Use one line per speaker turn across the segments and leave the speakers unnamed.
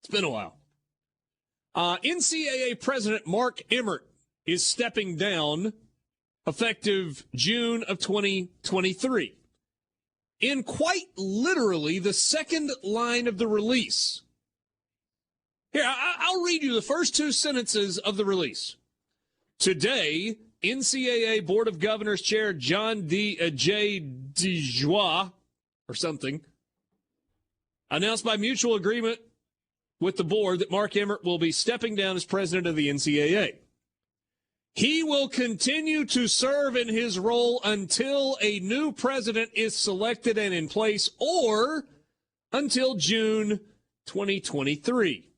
It's been a while. NCAA President Mark Emmert is stepping down effective June of 2023. In quite literally the second line of the release. Here, I'll read you the first two sentences of the release. Today, NCAA Board of Governors Chair John J. DeJoie, or something, announced by mutual agreement with the board that Mark Emmert will be stepping down as president of the NCAA. He will continue to serve in his role until a new president is selected and in place, or until June 2023.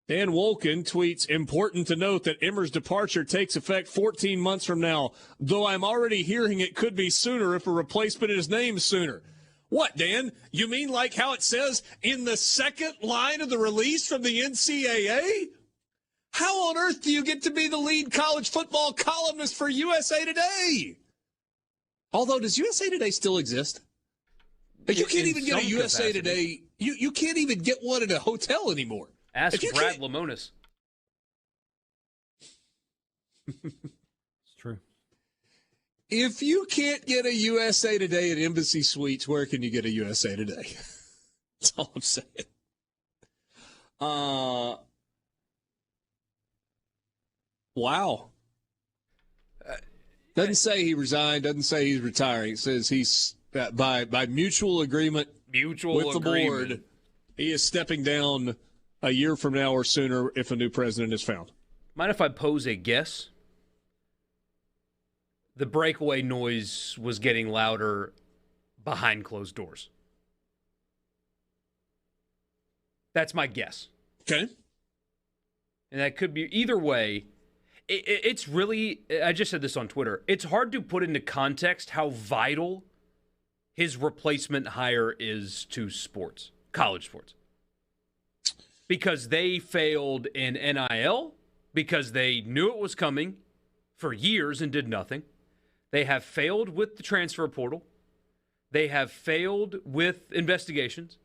Dan Wolken tweets, important to note that Emmert's departure takes effect 14 months from now, though I'm already hearing it could be sooner if a replacement is named sooner. What, Dan? You mean like how it says in the second line of the release from the NCAA? How on earth do you get to be the lead college football columnist for USA Today? Although, does USA Today still exist? Like, you can't even get a USA Today. You can't even get one at a hotel anymore.
Ask Brad Lemonis.
It's true.
If you can't get a USA Today at Embassy Suites, where can you get a USA Today? That's all I'm saying. Wow. Doesn't say he resigned, doesn't say he's retiring. It says he's, by mutual agreement with the board, he is stepping down a year from now or sooner if a new president is found.
Mind if I pose a guess? The breakaway noise was getting louder behind closed doors. That's my guess.
Okay.
And that could be either way. It's really, I just said this on Twitter, it's hard to put into context how vital his replacement hire is to sports, college sports. Because they failed in NIL, because they knew it was coming for years and did nothing. They have failed with the transfer portal. They have failed with investigations.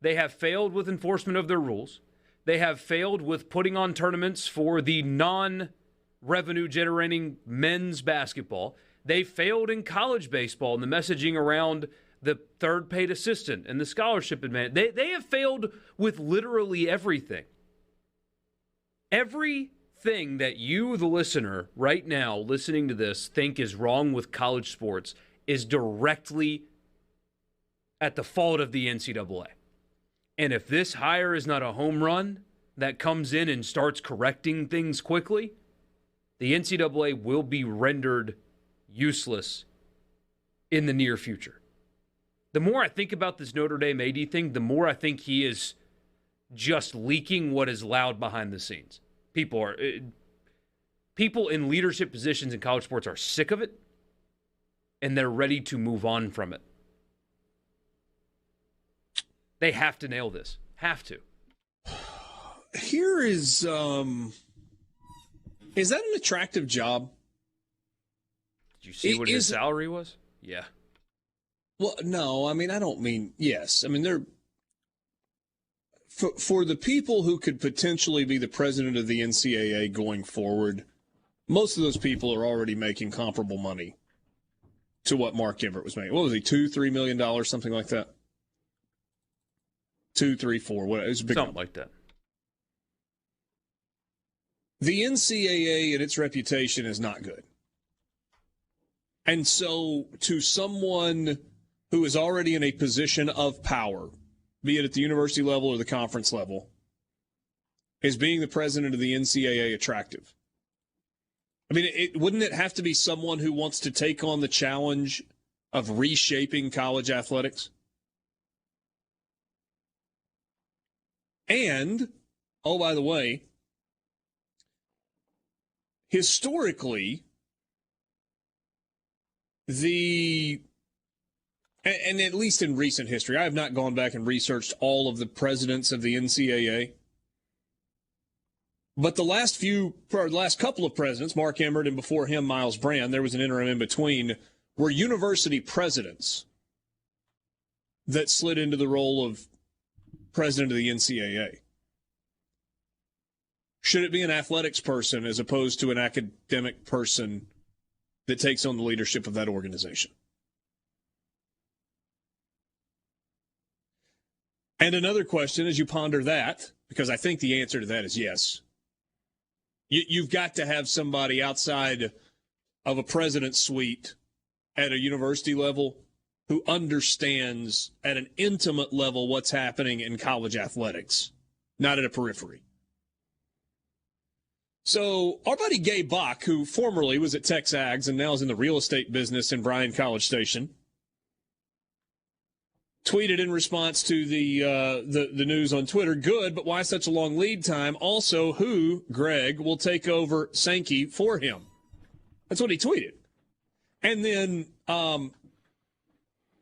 They have failed with enforcement of their rules. They have failed with putting on tournaments for the non-revenue generating men's basketball. They failed in college baseball and the messaging around the third paid assistant and the scholarship advantage. They have failed with literally everything. Everything that you, the listener, right now listening to this, think is wrong with college sports is directly at the fault of the NCAA. And if this hire is not a home run that comes in and starts correcting things quickly, the NCAA will be rendered useless in the near future. The more I think about this Notre Dame AD thing, the more I think he is just leaking what is loud behind the scenes. People in leadership positions in college sports are sick of it, and they're ready to move on from it. They have to nail this. Have to.
Here is that an attractive job?
Did you see what his salary was? Yeah.
Well, no, I mean, I don't mean, yes. I mean, they're, for the people who could potentially be the president of the NCAA going forward, most of those people are already making comparable money to what Mark Emmert was making. What was he, $2-3 million, something like that? 2, 3, 4, what? It was a big
something like that.
The NCAA and its reputation is not good. And so to someone who is already in a position of power, be it at the university level or the conference level, is being the president of the NCAA attractive? I mean, wouldn't it have to be someone who wants to take on the challenge of reshaping college athletics? And, oh, by the way, historically, and at least in recent history, I have not gone back and researched all of the presidents of the NCAA, but the last couple of presidents, Mark Emmert and before him, Miles Brand, there was an interim in between, were university presidents that slid into the role of president of the NCAA? Should it be an athletics person as opposed to an academic person that takes on the leadership of that organization? And another question as you ponder that, because I think the answer to that is yes. You've got to have somebody outside of a president's suite at a university level who understands at an intimate level what's happening in college athletics, not at a periphery. So our buddy Gabe Bach, who formerly was at TexAgs and now is in the real estate business in Bryan College Station, tweeted in response to the news on Twitter, good, but why such a long lead time? Also, who, Greg, will take over Sankey for him? That's what he tweeted. And then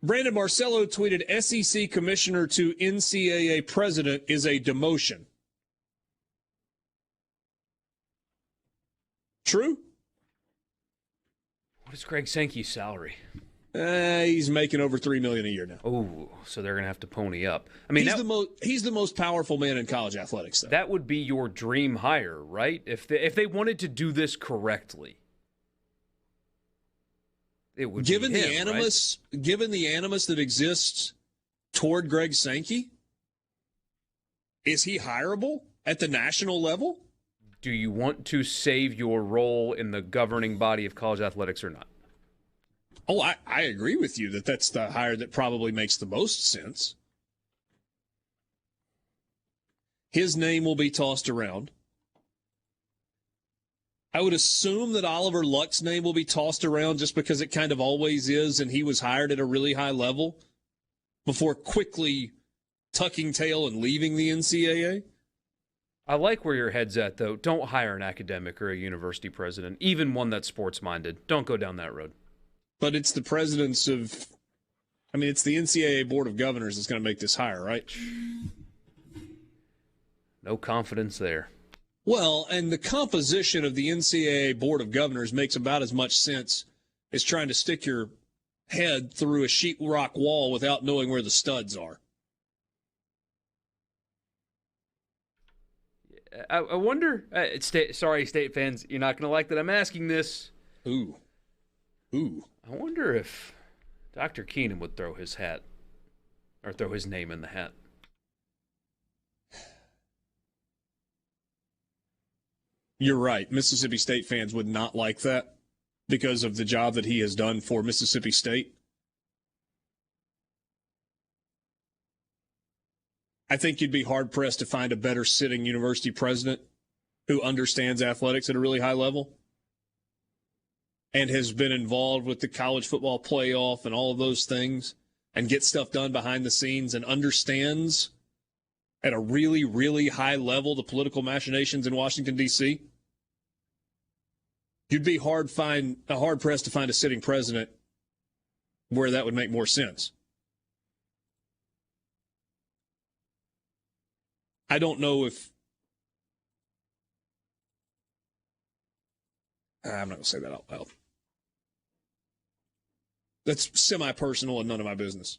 Brandon Marcello tweeted, SEC commissioner to NCAA president is a demotion. True?
What is Greg Sankey's salary?
He's making over $3 million a year now.
Oh, so they're going to have to pony up. I mean,
he's the most powerful man in college athletics, though.
That would be your dream hire, right? If they wanted to do this correctly, it would
given
be him,
the animus, right? Given the animus that exists toward Greg Sankey, is he hireable at the national level?
Do you want to save your role in the governing body of college athletics or not?
Oh, I agree with you that that's the hire that probably makes the most sense. His name will be tossed around. I would assume that Oliver Luck's name will be tossed around just because it kind of always is, and he was hired at a really high level before quickly tucking tail and leaving the NCAA.
I like where your head's at, though. Don't hire an academic or a university president, even one that's sports-minded. Don't go down that road.
But it's the presidents of, it's the NCAA Board of Governors that's going to make this hire, right?
No confidence there.
Well, and the composition of the NCAA Board of Governors makes about as much sense as trying to stick your head through a sheetrock wall without knowing where the studs are.
I wonder, sorry, State fans, you're not going to like that I'm asking this.
Ooh.
I wonder if Dr. Keenum would throw his hat, or throw his name in the hat.
You're right. Mississippi State fans would not like that because of the job that he has done for Mississippi State. I think you'd be hard-pressed to find a better sitting university president who understands athletics at a really high level and has been involved with the college football playoff and all of those things and gets stuff done behind the scenes and understands at a really, really high level the political machinations in Washington, D.C. You'd be hard-pressed to find a sitting president where that would make more sense. I don't know if I'm not going to say that out loud. That's semi-personal and none of my business.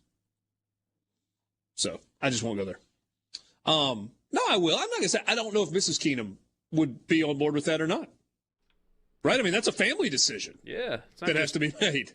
So I just won't go there. No, I will. I'm not going to say I don't know if Mrs. Keenum would be on board with that or not. Right? I mean, that's a family decision.
Yeah.
That has to be made.